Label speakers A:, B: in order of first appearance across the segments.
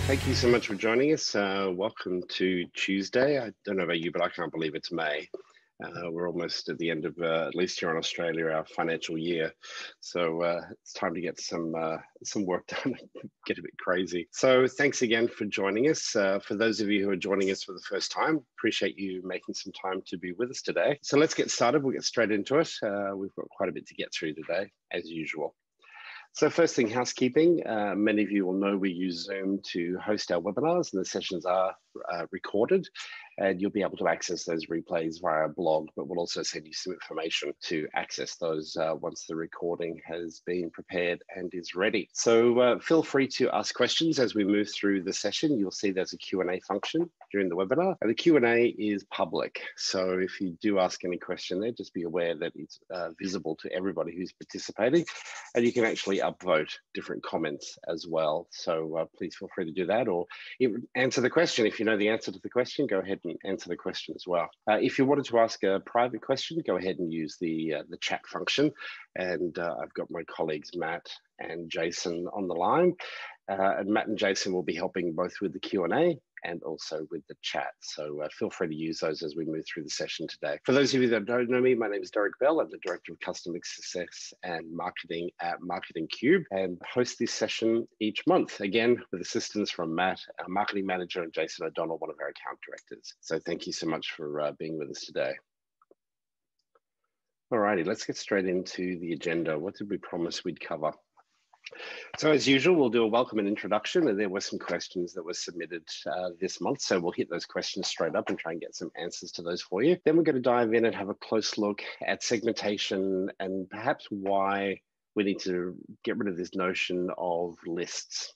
A: Thank you so much for joining us. Welcome to Tuesday. I don't know about you, but I can't believe it's May. We're almost at the end of, at least here in Australia, our financial year. So it's time to get some work done, get a bit crazy. So thanks again for joining us. For those of you who are joining us for the first time, appreciate you making some time to be with us today. So let's get started. We'll get straight into it. We've got quite a bit to get through today, as usual. So first thing, housekeeping. Many of you will know we use Zoom to host our webinars, and the sessions are recorded, and you'll be able to access those replays via our blog, but we'll also send you some information to access those once the recording has been prepared and is ready. So feel free to ask questions as we move through the session. You'll see there's a Q&A function during the webinar, and the Q&A is public. So if you do ask any question there, just be aware that it's visible to everybody who's participating, and you can actually upvote different comments as well. So please feel free to do that, or answer the question. If you know the answer to the question, go ahead and answer the question as well. If you wanted to ask a private question, go ahead and use the chat function. And I've got my colleagues, Matt and Jason, on the line. And Matt and Jason will be helping both with the Q&A and also with the chat. So feel free to use those as we move through the session today. For those of you that don't know me, my name is Derek Bell. I'm the Director of Customer Success and Marketing at Marketing Cube, and host this session each month, again, with assistance from Matt, our Marketing Manager, and Jason O'Donnell, one of our Account Directors. So thank you so much for being with us today. Alrighty, let's get straight into the agenda. What did we promise we'd cover? So as usual, we'll do a welcome and introduction, and there were some questions that were submitted this month. So we'll hit those questions straight up and try and get some answers to those for you. Then we're going to dive in and have a close look at segmentation and perhaps why we need to get rid of this notion of lists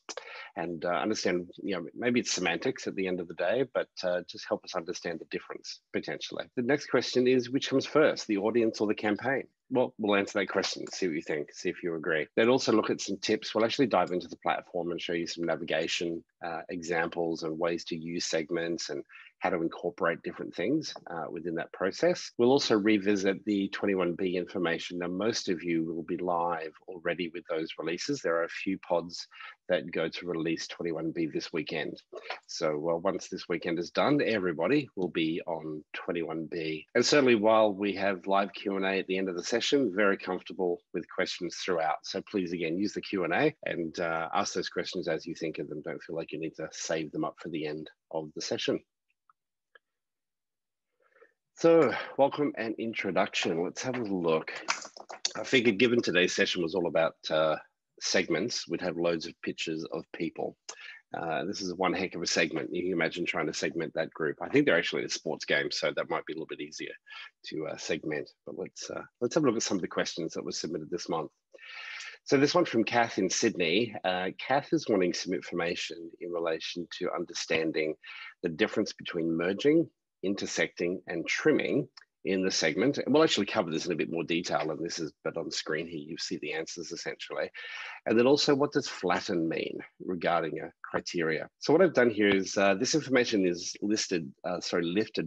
A: and understand, maybe it's semantics at the end of the day, but just help us understand the difference potentially. The next question is, which comes first, the audience or the campaign? Well, we'll answer that question, see what you think, see if you agree. Then also look at some tips. We'll actually dive into the platform and show you some navigation examples and ways to use segments and how to incorporate different things within that process. We'll also revisit the 21B information. Now, most of you will be live already with those releases. There are a few pods that go to release 21B this weekend. So once this weekend is done, everybody will be on 21B. And certainly while we have live Q&A at the end of the session, very comfortable with questions throughout. So please, again, use the Q&A and ask those questions as you think of them. Don't feel like you need to save them up for the end of the session. So welcome and introduction. Let's have a look. I figured given today's session was all about segments, we'd have loads of pictures of people. This is one heck of a segment. You can imagine trying to segment that group. I think they're actually a sports game, so that might be a little bit easier to segment. But let's have a look at some of the questions that were submitted this month. So this one from Kath in Sydney. Kath is wanting some information in relation to understanding the difference between merging, intersecting, and trimming in the segment. And we'll actually cover this in a bit more detail, and this is, but on screen here, you see the answers essentially. And then also, what does flatten mean regarding a criteria? So what I've done here is this information is lifted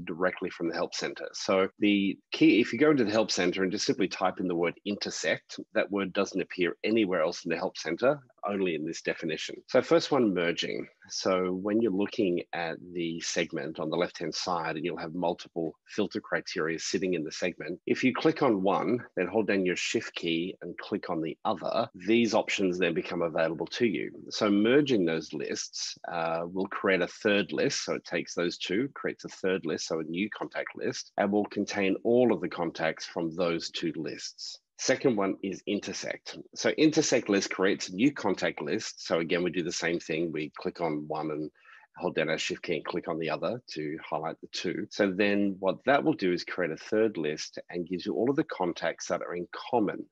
A: directly from the Help Center. So the key, if you go into the Help Center and just simply type in the word intersect, that word doesn't appear anywhere else in the Help Center, only in this definition. So first one, merging. So when you're looking at the segment on the left-hand side, and you'll have multiple filter criteria sitting in the segment, if you click on one, then hold down your Shift key and click on the other, these options then become available to you. So merging those lists will create a third list. So it takes those two, creates a third list, so a new contact list, and will contain all of the contacts from those two lists. Second one is intersect. So intersect list creates a new contact list. So again, we do the same thing. We click on one and hold down our Shift key and click on the other to highlight the two. So then what that will do is create a third list and gives you all of the contacts that are in common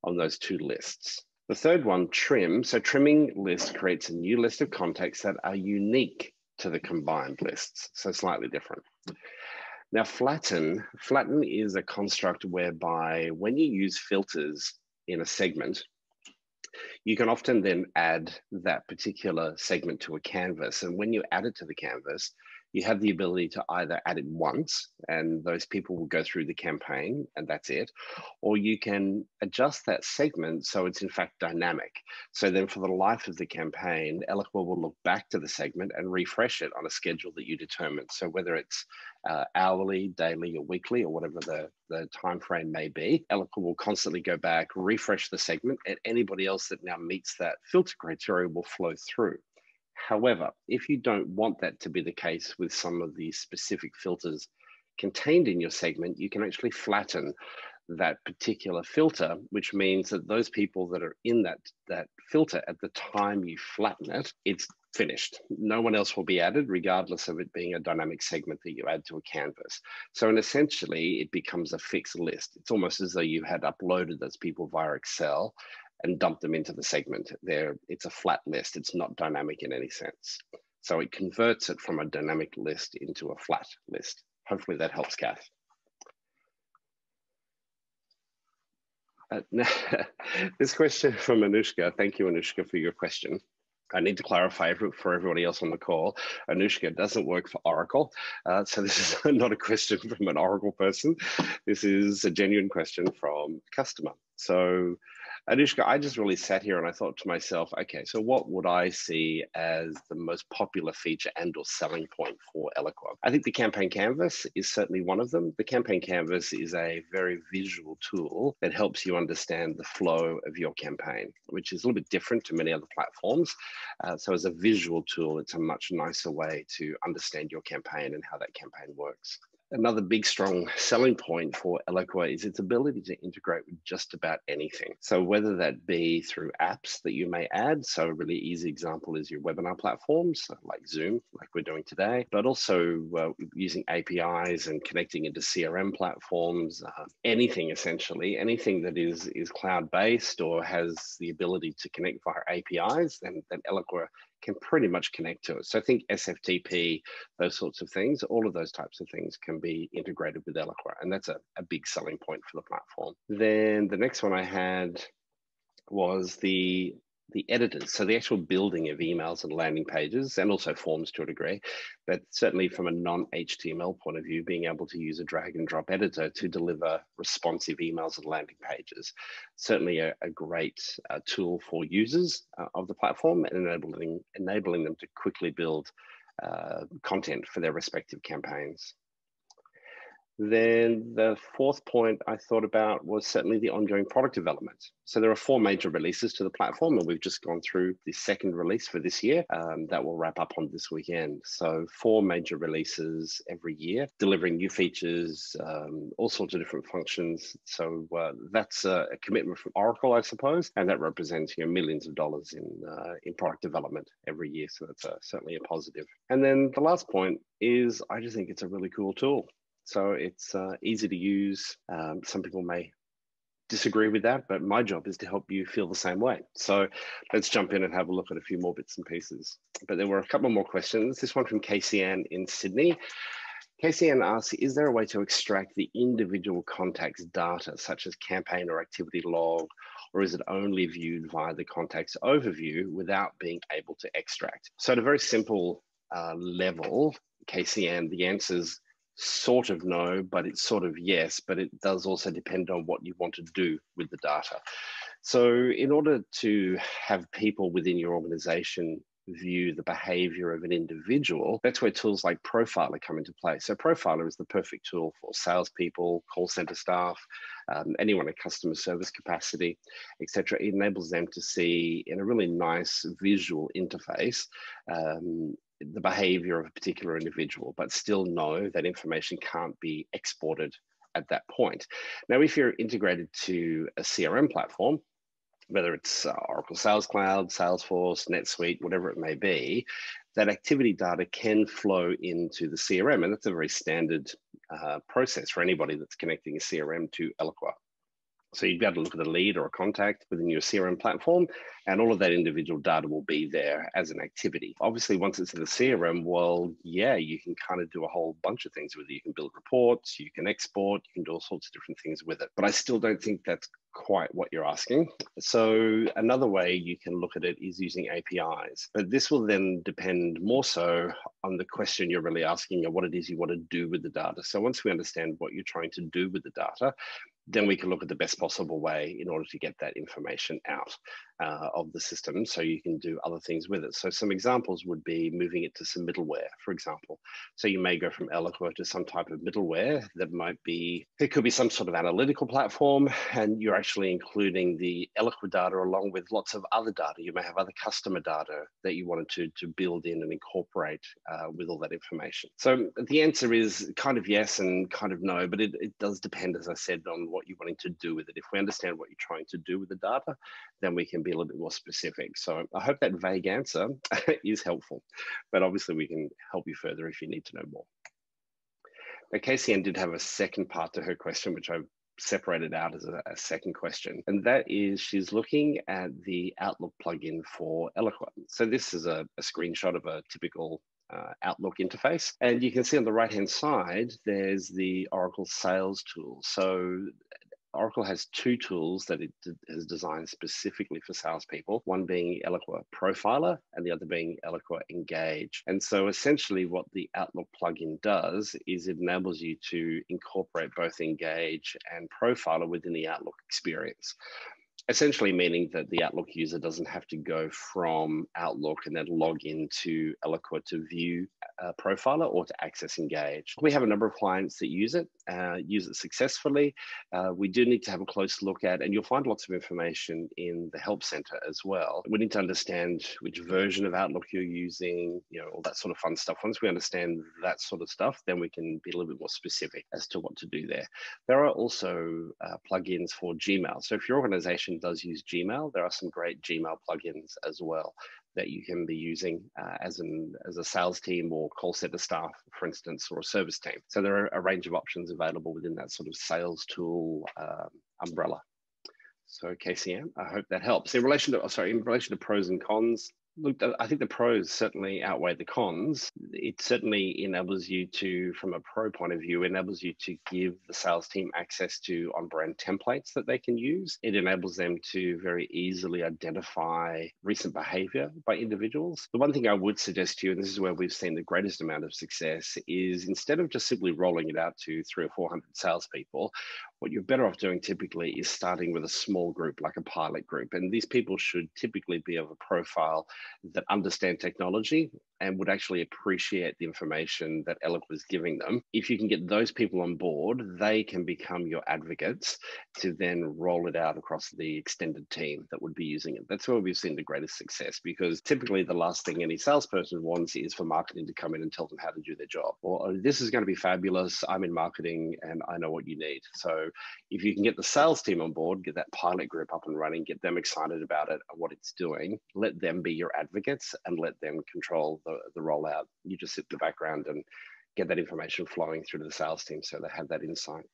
A: on those two lists. The third one, trim. So trimming list creates a new list of contacts that are unique to the combined lists. So slightly different. Now, flatten is a construct whereby when you use filters in a segment, you can often then add that particular segment to a canvas. And when you add it to the canvas, you have the ability to either add it once and those people will go through the campaign and that's it, or you can adjust that segment so it's in fact dynamic. So then for the life of the campaign, Eloqua will look back to the segment and refresh it on a schedule that you determine. So whether it's hourly, daily, or weekly, or whatever the time frame may be, Eloqua will constantly go back, refresh the segment, and anybody else that now meets that filter criteria will flow through. However, if you don't want that to be the case with some of the specific filters contained in your segment, you can actually flatten that particular filter, which means that those people that are in that filter at the time you flatten it, it's finished. No one else will be added, regardless of it being a dynamic segment that you add to a canvas. So, and essentially, it becomes a fixed list. It's almost as though you had uploaded those people via Excel and dumped them into the segment. It's a flat list. It's not dynamic in any sense. So it converts it from a dynamic list into a flat list. Hopefully that helps, Kath. This question from Anushka. Thank you, Anushka, for your question. I need to clarify for everybody else on the call, Anushka doesn't work for Oracle. So this is not a question from an Oracle person. This is a genuine question from a customer. So Anushka, I just really sat here and I thought to myself, okay, so what would I see as the most popular feature and or selling point for Eloqua? I think the campaign canvas is certainly one of them. The campaign canvas is a very visual tool that helps you understand the flow of your campaign, which is a little bit different to many other platforms. So as a visual tool, it's a much nicer way to understand your campaign and how that campaign works. Another big, strong selling point for Eloqua is its ability to integrate with just about anything. So whether that be through apps that you may add, so a really easy example is your webinar platforms, like Zoom, like we're doing today, but also using APIs and connecting into CRM platforms, anything essentially, anything that is cloud-based or has the ability to connect via APIs, then Eloqua can pretty much connect to it. So I think SFTP, those sorts of things, all of those types of things can be integrated with Eloqua, and that's a big selling point for the platform. Then the next one I had was the editors, so the actual building of emails and landing pages, and also forms to a degree, but certainly from a non-HTML point of view, being able to use a drag and drop editor to deliver responsive emails and landing pages. Certainly a great tool for users of the platform and enabling them to quickly build content for their respective campaigns. Then the fourth point I thought about was certainly the ongoing product development. So there are 4 major releases to the platform, and we've just gone through the second release for this year that will wrap up on this weekend. So 4 major releases every year, delivering new features, all sorts of different functions. So that's a commitment from Oracle, I suppose, and that represents millions of dollars in product development every year. So that's certainly a positive. And then the last point is I just think it's a really cool tool. So it's easy to use. Some people may disagree with that, but my job is to help you feel the same way. So let's jump in and have a look at a few more bits and pieces. But there were a couple more questions. This one from Casey Ann in Sydney. Casey Ann asks, is there a way to extract the individual contacts data, such as campaign or activity log, or is it only viewed via the contacts overview without being able to extract? So at a very simple level, Casey Ann, the answer's sort of no, but it's sort of yes, but it does also depend on what you want to do with the data. So in order to have people within your organization view the behavior of an individual, that's where tools like Profiler come into play. So Profiler is the perfect tool for salespeople, call center staff, anyone in customer service capacity, etc. It enables them to see in a really nice visual interface the behavior of a particular individual, but still know that information can't be exported at that point. Now, if you're integrated to a CRM platform, whether it's Oracle Sales Cloud, Salesforce, NetSuite, whatever it may be, that activity data can flow into the CRM, and that's a very standard process for anybody that's connecting a CRM to Eloqua. So you'd be able to look at a lead or a contact within your CRM platform, and all of that individual data will be there as an activity. Obviously, once it's in the CRM, well, yeah, you can kind of do a whole bunch of things with it. You can build reports, you can export, you can do all sorts of different things with it. But I still don't think that's quite what you're asking. So another way you can look at it is using APIs, but this will then depend more so on the question you're really asking and what it is you want to do with the data. So once we understand what you're trying to do with the data, then we can look at the best possible way in order to get that information out of the system so you can do other things with it. So some examples would be moving it to some middleware, for example. So you may go from Eloqua to some type of middleware that might be, it could be some sort of analytical platform, and you're actually including the Eloqua data along with lots of other data. You may have other customer data that you wanted to build in and incorporate with all that information. So the answer is kind of yes and kind of no, but it does depend, as I said, on what you're wanting to do with it. If we understand what you're trying to do with the data, then we can be a little bit more specific. So I hope that vague answer is helpful, but obviously we can help you further if you need to know more. Now, KCN did have a second part to her question, which I've separated out as a second question, and that is she's looking at the Outlook plugin for Eloqua. So this is a screenshot of a typical Outlook interface, and you can see on the right hand side there's the Oracle sales tool. So Oracle has two tools that it has designed specifically for salespeople, one being Eloqua Profiler and the other being Eloqua Engage. And so essentially what the Outlook plugin does is it enables you to incorporate both Engage and Profiler within the Outlook experience. Essentially meaning that the Outlook user doesn't have to go from Outlook and then log into Eloqua to view Profiler or to access Engage. We have a number of clients that use it successfully. We do need to have a close look at, and you'll find lots of information in the Help Center as well. We need to understand which version of Outlook you're using, all that sort of fun stuff. Once we understand that sort of stuff, then we can be a little bit more specific as to what to do there. There are also plugins for Gmail. So if your organization does use Gmail, there are some great Gmail plugins as well that you can be using as a sales team or call center staff, for instance, or a service team. So there are a range of options available within that sort of sales tool umbrella. So KCM, I hope that helps. In relation to pros and cons, look, I think the pros certainly outweigh the cons. It certainly enables you to, from a pro point of view, enables you to give the sales team access to on-brand templates that they can use. It enables them to very easily identify recent behavior by individuals. The one thing I would suggest to you, and this is where we've seen the greatest amount of success, is instead of just simply rolling it out to 300 or 400 salespeople, what you're better off doing typically is starting with a small group, like a pilot group. And these people should typically be of a profile that understand technology and would actually appreciate the information that Eloqua is giving them. If you can get those people on board, they can become your advocates to then roll it out across the extended team that would be using it. That's where we've seen the greatest success, because typically the last thing any salesperson wants is for marketing to come in and tell them how to do their job. Or, oh, this is going to be fabulous. I'm in marketing and I know what you need. So if you can get the sales team on board, get that pilot group up and running, get them excited about it and what it's doing, let them be your advocates and let them control the rollout. You just sit in the background and get that information flowing through to the sales team so they have that insight.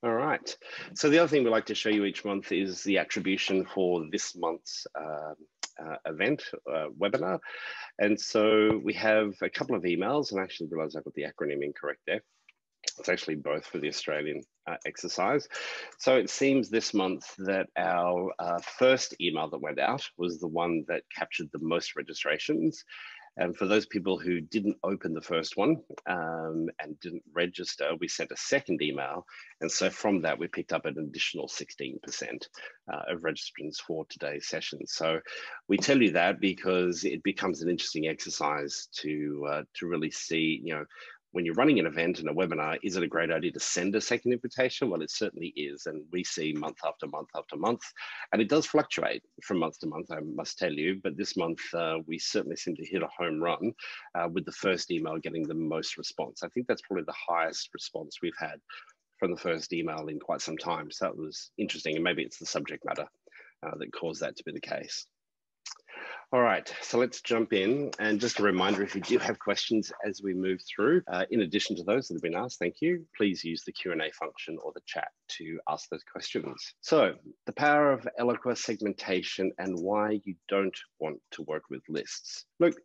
A: All right. So the other thing we like to show you each month is the attribution for this month's event, webinar. And so we have a couple of emails, and I actually realized I got the acronym incorrect there. It's actually both for the Australian exercise. So it seems this month that our first email that went out was the one that captured the most registrations. And for those people who didn't open the first one and didn't register, we sent a second email. And so from that, we picked up an additional 16% of registrants for today's session. So we tell you that because it becomes an interesting exercise to really see, when you're running an event and a webinar, is it a great idea to send a second invitation? Well, it certainly is. And we see month after month after month, and it does fluctuate from month to month, I must tell you. But this month, we certainly seem to hit a home run with the first email getting the most response. I think that's probably the highest response we've had from the first email in quite some time. So that was interesting. And maybe it's the subject matter that caused that to be the case. All right, so let's jump in. And just a reminder, if you do have questions as we move through, in addition to those that have been asked, thank you, please use the Q&A function or the chat to ask those questions. So the power of Eloqua segmentation and why you don't want to work with lists. Look,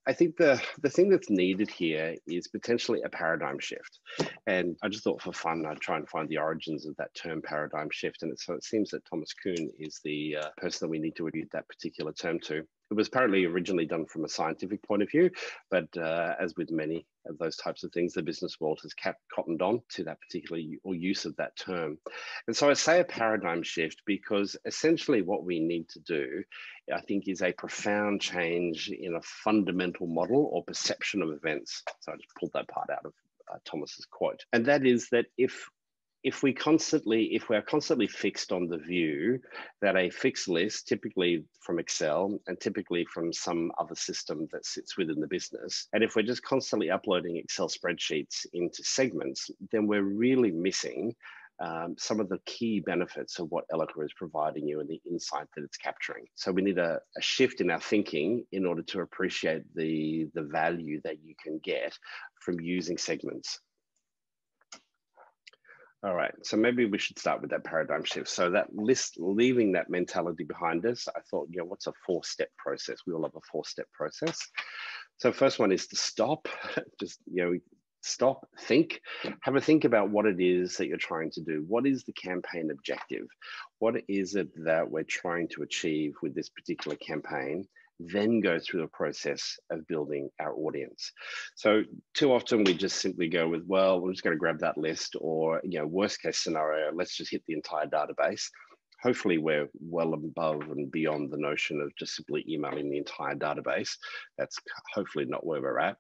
A: I think the thing that's needed here is potentially a paradigm shift. And I just thought for fun, I'd try and find the origins of that term paradigm shift. And so it seems that Thomas Kuhn is the person that we need to attribute that particular term to. It was apparently originally done from a scientific point of view, but as with many of those types of things, the business world has cottoned on to that particular use of that term. And so I say a paradigm shift because essentially what we need to do, I think, is a profound change in a fundamental model or perception of events. So I just pulled that part out of Thomas's quote. And that is that if we're constantly fixed on the view that a fixed list, typically from Excel and typically from some other system that sits within the business, and if we're just constantly uploading Excel spreadsheets into segments, then we're really missing some of the key benefits of what Eloqua is providing you and the insight that it's capturing. So we need a shift in our thinking in order to appreciate the value that you can get from using segments. All right, so maybe we should start with that paradigm shift. So that list, leaving that mentality behind us, I thought, what's a 4-step process? We all have a 4-step process. So first one is to stop, just, stop, think, have a think about what it is that you're trying to do. What is the campaign objective? What is it that we're trying to achieve with this particular campaign? Then go through the process of building our audience. So too often we just simply go with, well, we're just going to grab that list, or, worst case scenario, let's just hit the entire database. Hopefully we're well above and beyond the notion of just simply emailing the entire database. That's hopefully not where we're at.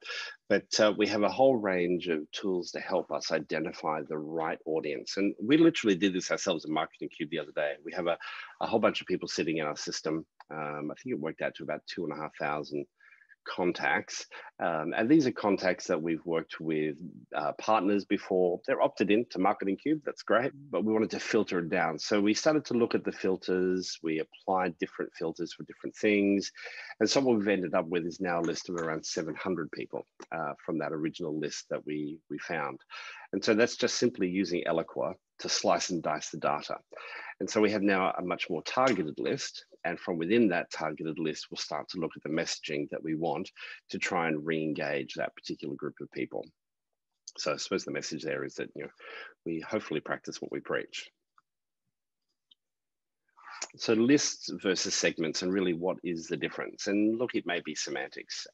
A: But we have a whole range of tools to help us identify the right audience. And we literally did this ourselves in Marketing Cube the other day. We have a whole bunch of people sitting in our system. I think it worked out to about 2,500 contacts. And these are contacts that we've worked with partners before. They're opted in to Marketing Cube, that's great, but we wanted to filter it down. So we started to look at the filters. We applied different filters for different things. And so what we've ended up with is now a list of around 700 people from that original list that we found. And so that's just simply using Eloqua to slice and dice the data. And so we have now a much more targeted list. And from within that targeted list, we'll start to look at the messaging that we want to try and re-engage that particular group of people. So I suppose the message there is that, we hopefully practice what we preach. So lists versus segments, and really what is the difference? And look, it may be semantics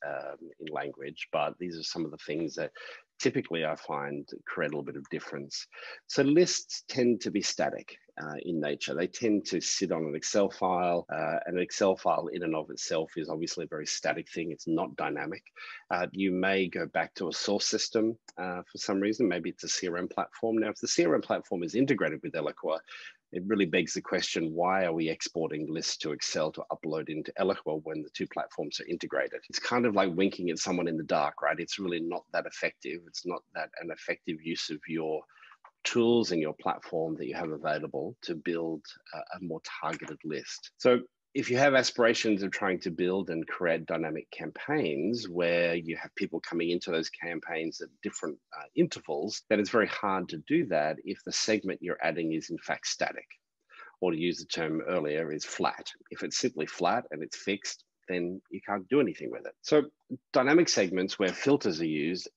A: in language, but these are some of the things that typically I find create a little bit of difference. So lists tend to be static in nature. They tend to sit on an Excel file. An Excel file in and of itself is obviously a very static thing. It's not dynamic. You may go back to a source system for some reason. Maybe it's a CRM platform. Now, if the CRM platform is integrated with Eloqua, it really begs the question, why are we exporting lists to Excel to upload into Eloqua when the two platforms are integrated? It's kind of like winking at someone in the dark, right? It's really not that effective. It's not that an effective use of your tools and your platform that you have available to build a more targeted list. So if you have aspirations of trying to build and create dynamic campaigns where you have people coming into those campaigns at different intervals, then it's very hard to do that if the segment you're adding is in fact static, or to use the term earlier, is flat. If it's simply flat and it's fixed, then you can't do anything with it. So dynamic segments where filters are used,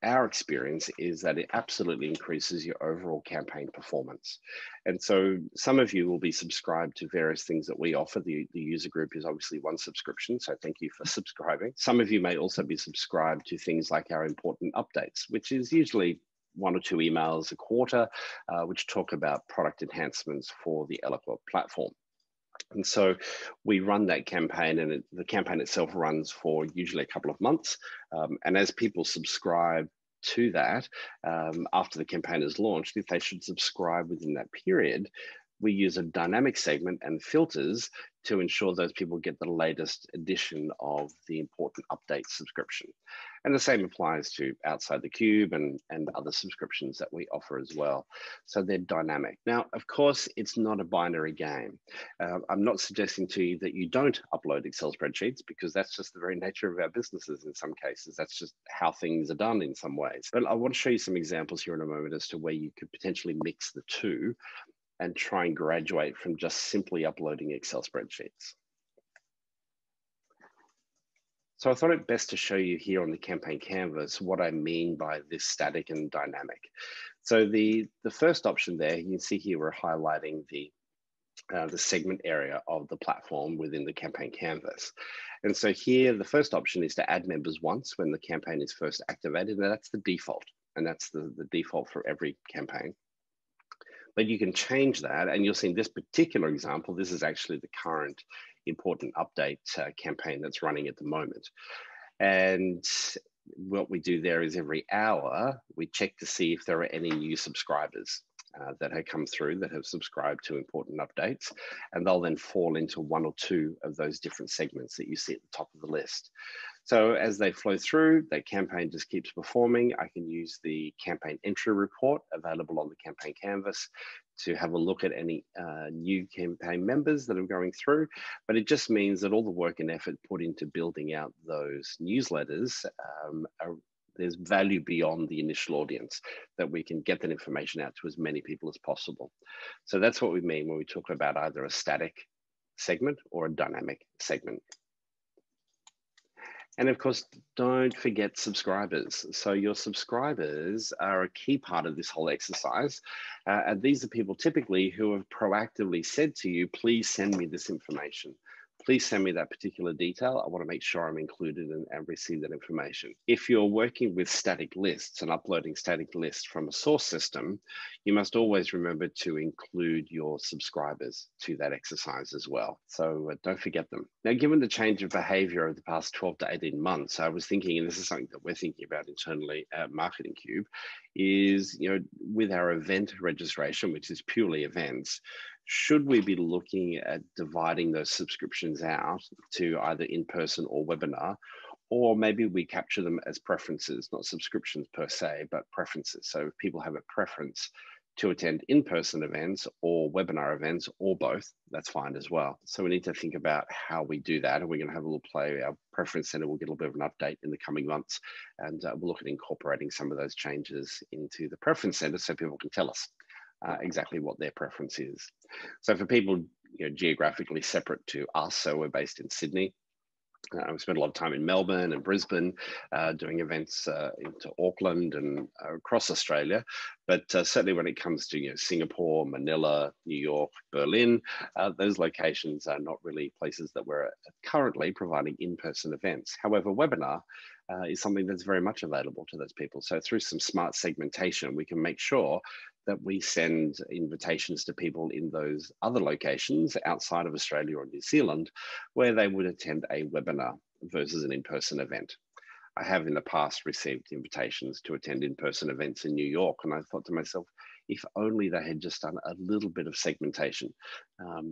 A: our experience is that it absolutely increases your overall campaign performance. And so some of you will be subscribed to various things that we offer. The user group is obviously one subscription, so thank you for subscribing. Some of you may also be subscribed to things like our important updates, which is usually 1 or 2 emails a quarter, which talk about product enhancements for the Eloqua platform. And so we run that campaign, and the campaign itself runs for usually a couple of months. And as people subscribe to that, after the campaign is launched, if they should subscribe within that period, we use a dynamic segment and filters to ensure those people get the latest edition of the important update subscription. And the same applies to outside the cube and other subscriptions that we offer as well. So they're dynamic. Now, of course, it's not a binary game. I'm not suggesting to you that you don't upload Excel spreadsheets, because that's just the very nature of our businesses in some cases. That's just how things are done in some ways. But I want to show you some examples here in a moment as to where you could potentially mix the two and try and graduate from just simply uploading Excel spreadsheets. So I thought it best to show you here on the campaign canvas what I mean by this static and dynamic. So the first option there, you can see here we're highlighting the segment area of the platform within the campaign canvas. And so here, the first option is to add members once when the campaign is first activated, and that's the default. And that's the default for every campaign. But you can change that, and you'll see in this particular example, this is actually the current important update campaign that's running at the moment. And what we do there is every hour, we check to see if there are any new subscribers that have come through that have subscribed to important updates, and they'll then fall into one or two of those different segments that you see at the top of the list. So as they flow through, that campaign just keeps performing. I can use the campaign entry report available on the campaign canvas to have a look at any new campaign members that are going through. But it just means that all the work and effort put into building out those newsletters there's value beyond the initial audience, that we can get that information out to as many people as possible. So that's what we mean when we talk about either a static segment or a dynamic segment. And of course, don't forget subscribers. So your subscribers are a key part of this whole exercise. And these are people typically who have proactively said to you, please send me this information. Please send me that particular detail. I want to make sure I'm included and receive that information. If you're working with static lists and uploading static lists from a source system, you must always remember to include your subscribers to that exercise as well. So don't forget them. Now, given the change of behavior over the past 12 to 18 months, I was thinking, and this is something that we're thinking about internally at Marketing Cube, is, with our event registration, which is purely events, should we be looking at dividing those subscriptions out to either in-person or webinar, or maybe we capture them as preferences, not subscriptions per se, but preferences. So if people have a preference to attend in-person events or webinar events or both, that's fine as well. So we need to think about how we do that. And we're going to have a little play. Our preference center will get a little bit of an update in the coming months. And we'll look at incorporating some of those changes into the preference center so people can tell us exactly what their preference is. So for people geographically separate to us, so we're based in Sydney. We spent a lot of time in Melbourne and Brisbane doing events into Auckland and across Australia. But certainly when it comes to Singapore, Manila, New York, Berlin, those locations are not really places that we're currently providing in-person events. However, webinar is something that's very much available to those people. So through some smart segmentation, we can make sure that we send invitations to people in those other locations outside of Australia or New Zealand, where they would attend a webinar versus an in-person event. I have in the past received invitations to attend in-person events in New York, and I thought to myself, if only they had just done a little bit of segmentation,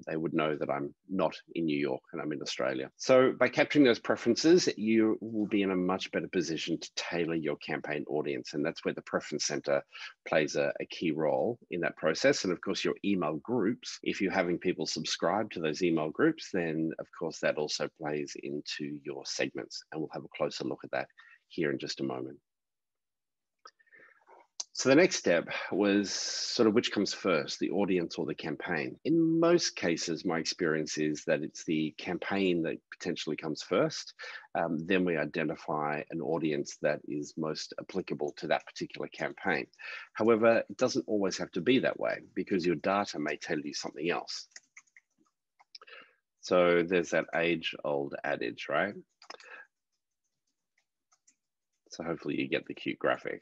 A: they would know that I'm not in New York and I'm in Australia. So by capturing those preferences, you will be in a much better position to tailor your campaign audience. And that's where the preference center plays a key role in that process. And of course, your email groups, if you're having people subscribe to those email groups, then of course that also plays into your segments. And we'll have a closer look at that here in just a moment. So the next step was sort of which comes first, the audience or the campaign. In most cases, my experience is that it's the campaign that potentially comes first. Then we identify an audience that is most applicable to that particular campaign. However, it doesn't always have to be that way because your data may tell you something else. So there's that age-old adage, right? So hopefully you get the cute graphic.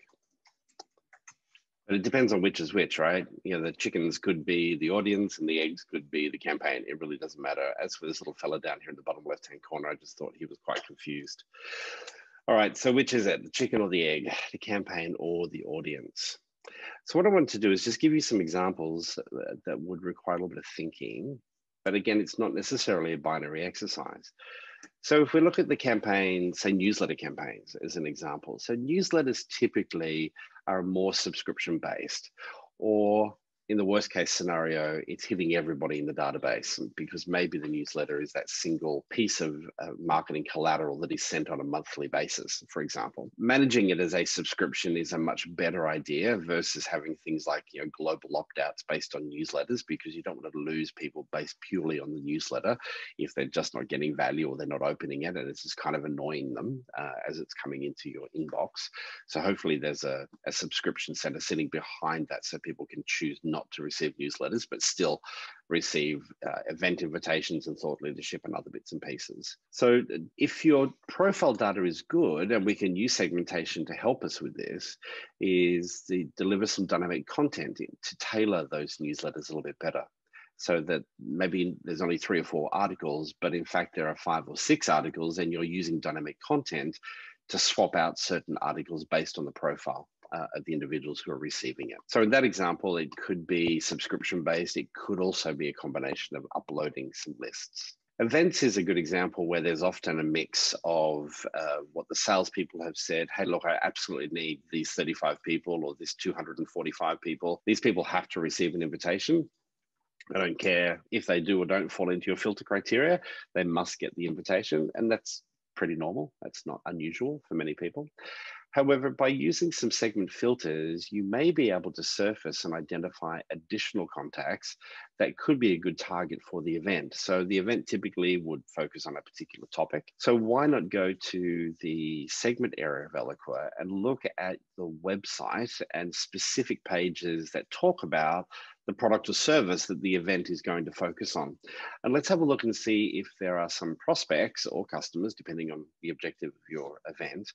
A: But it depends on which is which, right? The chickens could be the audience and the eggs could be the campaign. It really doesn't matter. As for this little fella down here in the bottom left-hand corner, I just thought he was quite confused. All right, so which is it, the chicken or the egg, the campaign or the audience? So what I want to do is just give you some examples that would require a little bit of thinking But again, it's not necessarily a binary exercise. So if we look at the campaign, say newsletter campaigns as an example. So newsletters typically are more subscription-based, or in the worst case scenario, it's hitting everybody in the database because maybe the newsletter is that single piece of marketing collateral that is sent on a monthly basis, for example. Managing it as a subscription is a much better idea versus having things like global opt-outs based on newsletters, because you don't want to lose people based purely on the newsletter if they're just not getting value or they're not opening it and it's just kind of annoying them as it's coming into your inbox. So hopefully there's a subscription center sitting behind that so people can choose not to receive newsletters, but still receive event invitations and thought leadership and other bits and pieces. So if your profile data is good, and we can use segmentation to help us with this, is to deliver some dynamic content to tailor those newsletters a little bit better. So that maybe there's only 3 or 4 articles, but in fact there are 5 or 6 articles, and you're using dynamic content to swap out certain articles based on the profile of the individuals who are receiving it. So in that example, it could be subscription-based. It could also be a combination of uploading some lists. Events is a good example where there's often a mix of what the salespeople have said. Hey, look, I absolutely need these 35 people or this 245 people. These people have to receive an invitation. I don't care if they do or don't fall into your filter criteria. They must get the invitation, and that's pretty normal. That's not unusual for many people. However, by using some segment filters, you may be able to surface and identify additional contacts that could be a good target for the event. So the event typically would focus on a particular topic. So why not go to the segment area of Eloqua and look at the website and specific pages that talk about the product or service that the event is going to focus on. And let's have a look and see if there are some prospects or customers, depending on the objective of your event,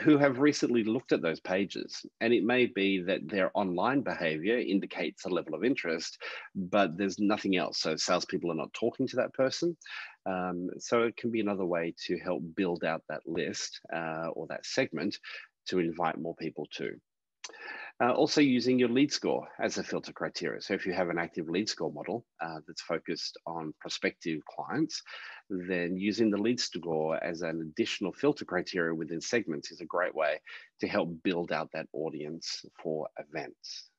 A: who have recently looked at those pages. And it may be that their online behavior indicates a level of interest, but there's nothing else. So salespeople are not talking to that person. So it can be another way to help build out that list or that segment to invite more people to. Also using your lead score as a filter criteria. So if you have an active lead score model that's focused on prospective clients, then using the lead score as an additional filter criteria within segments is a great way to help build out that audience for events.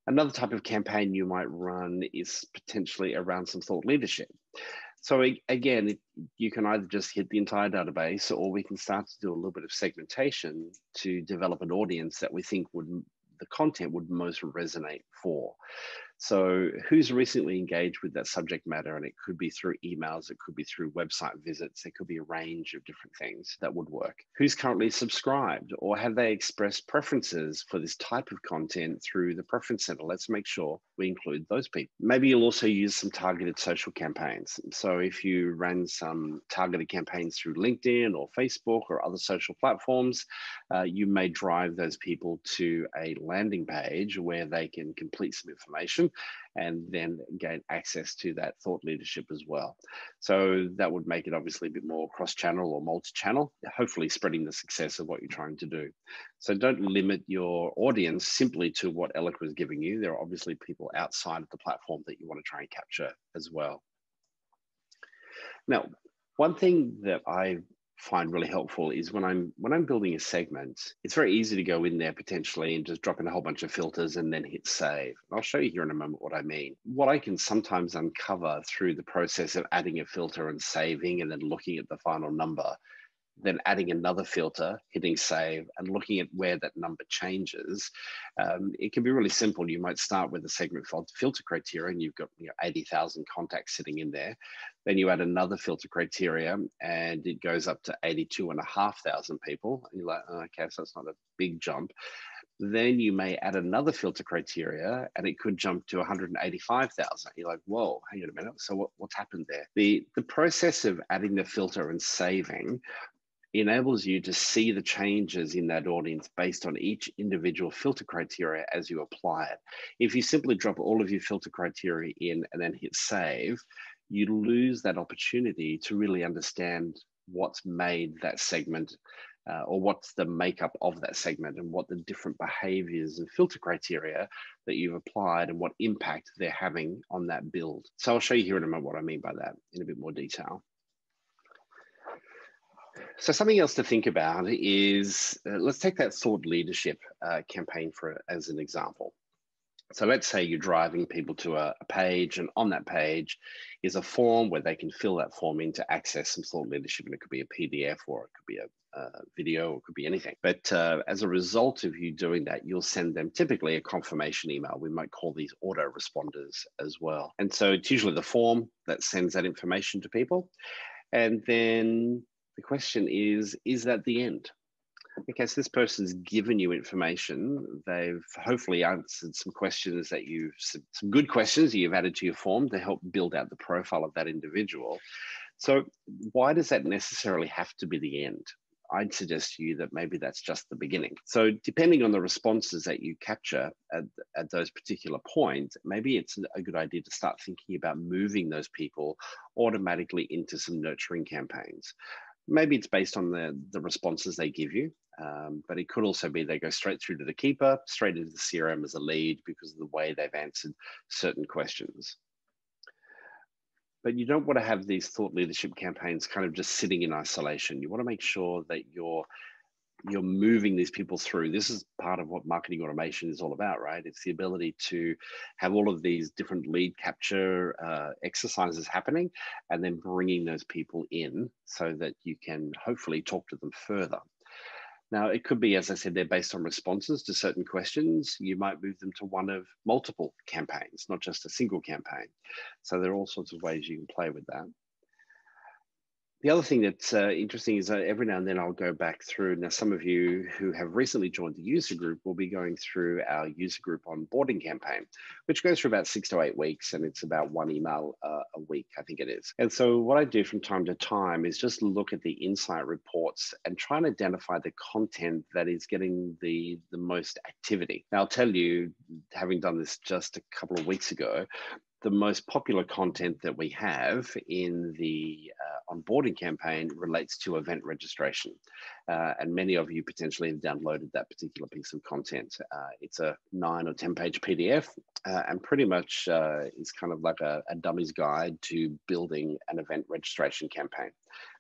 A: Another type of campaign you might run is potentially around some thought leadership. So again, you can either just hit the entire database, or we can start to do a little bit of segmentation to develop an audience that we think the content would most resonate for. So who's recently engaged with that subject matter? And it could be through emails, it could be through website visits, it could be a range of different things that would work. Who's currently subscribed, or have they expressed preferences for this type of content through the preference center? Let's make sure we include those people. Maybe you'll also use some targeted social campaigns. So if you ran some targeted campaigns through LinkedIn or Facebook or other social platforms, you may drive those people to a landing page where they can complete some information and then gain access to that thought leadership as well. So that would make it obviously a bit more cross-channel or multi-channel, hopefully spreading the success of what you're trying to do. So don't limit your audience simply to what Eloqua is giving you. There are obviously people outside of the platform that you want to try and capture as well. Now, one thing that I find really helpful is when I'm building a segment, it's very easy to go in there potentially and just drop in a whole bunch of filters and then hit save. I'll show you here in a moment what I mean. What I can sometimes uncover through the process of adding a filter and saving and then looking at the final number, then adding another filter, hitting save, and looking at where that number changes, it can be really simple. You might start with a segment filter criteria, and you've got 80,000 contacts sitting in there. Then you add another filter criteria, and it goes up to 82,500 people. And you're like, oh, okay, so it's not a big jump. Then you may add another filter criteria, and it could jump to 185,000. You're like, whoa, hang on a minute. So what's happened there? The process of adding the filter and saving enables you to see the changes in that audience based on each individual filter criteria as you apply it. If you simply drop all of your filter criteria in and then hit save, you lose that opportunity to really understand what's made that segment or what's the makeup of that segment and what the different behaviors and filter criteria that you've applied and what impact they're having on that build. So I'll show you here in a moment what I mean by that in a bit more detail. So something else to think about is, let's take that thought leadership campaign as an example. So let's say you're driving people to a page, and on that page is a form where they can fill that form in to access some thought leadership. And it could be a PDF, or it could be a video, or it could be anything. But as a result of you doing that, you'll send them typically a confirmation email. We might call these autoresponders as well. And so it's usually the form that sends that information to people. And then the question is that the end? Okay, so this person's given you information. They've hopefully answered some questions that some good questions you've added to your form to help build out the profile of that individual. So why does that necessarily have to be the end? I'd suggest to you that maybe that's just the beginning. So depending on the responses that you capture at those particular points, maybe it's a good idea to start thinking about moving those people automatically into some nurturing campaigns. Maybe it's based on the responses they give you, but it could also be they go straight through to the keeper, straight into the CRM as a lead because of the way they've answered certain questions. But you don't want to have these thought leadership campaigns kind of just sitting in isolation. You want to make sure that you're moving these people through. This is part of what marketing automation is all about, right? It's the ability to have all of these different lead capture exercises happening and then bringing those people in so that you can hopefully talk to them further. Now, it could be, as I said, they're based on responses to certain questions. You might move them to one of multiple campaigns, not just a single campaign. So there are all sorts of ways you can play with that. The other thing that's interesting is that every now and then I'll go back through. Now, some of you who have recently joined the user group will be going through our user group onboarding campaign, which goes for about 6 to 8 weeks, and it's about 1 email a week, I think it is. And so what I do from time to time is just look at the insight reports and try and identify the content that is getting the most activity. Now, I'll tell you, having done this just a couple of weeks ago, the most popular content that we have in the onboarding campaign relates to event registration. And many of you potentially have downloaded that particular piece of content. It's a 9 or 10 page PDF and pretty much is kind of like a dummy's guide to building an event registration campaign.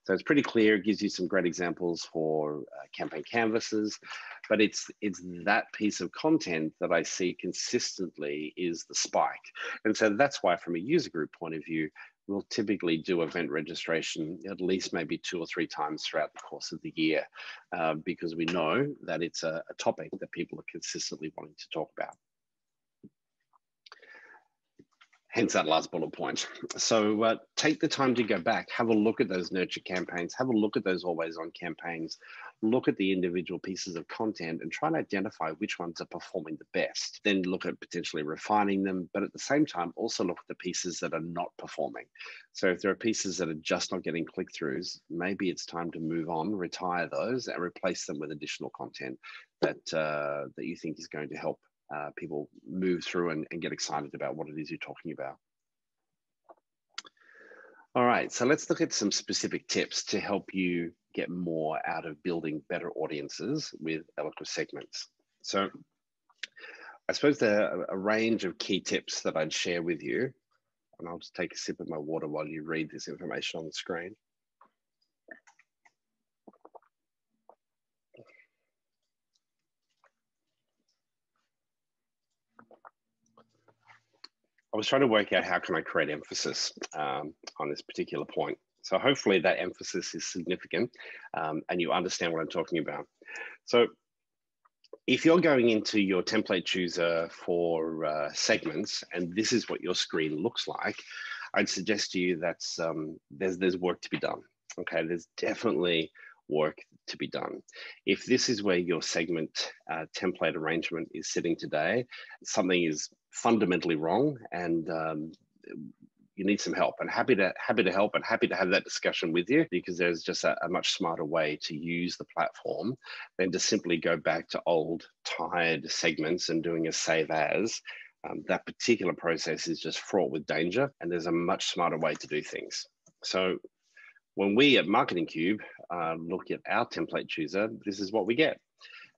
A: So it's pretty clear. It gives you some great examples for campaign canvases, but it's that piece of content that I see consistently is the spike. And so that's why from a user group point of view, we'll typically do event registration at least maybe 2 or 3 times throughout the course of the year, because we know that it's a topic that people are consistently wanting to talk about. Hence that last bullet point. So take the time to go back, have a look at those nurture campaigns, have a look at those always on campaigns, look at the individual pieces of content and try and identify which ones are performing the best. Then look at potentially refining them, but at the same time, also look at the pieces that are not performing. So if there are pieces that are just not getting click-throughs, maybe it's time to move on, retire those and replace them with additional content that you think is going to help people move through and get excited about what it is you're talking about. All right, so let's look at some specific tips to help you get more out of building better audiences with Eloqua segments. So I suppose there are a range of key tips that I'd share with you, and I'll just take a sip of my water while you read this information on the screen. I was trying to work out how can I create emphasis on this particular point. So hopefully that emphasis is significant and you understand what I'm talking about. So if you're going into your template chooser for segments and this is what your screen looks like, I'd suggest to you that there's work to be done. Okay, there's definitely work to be done. If this is where your segment template arrangement is sitting today, something is fundamentally wrong and you need some help. And happy to help and happy to have that discussion with you, because there's just a much smarter way to use the platform than to simply go back to old tired segments and doing a save as. That particular process is just fraught with danger, and there's a much smarter way to do things. So when we at Marketing Cube look at our template chooser, this is what we get.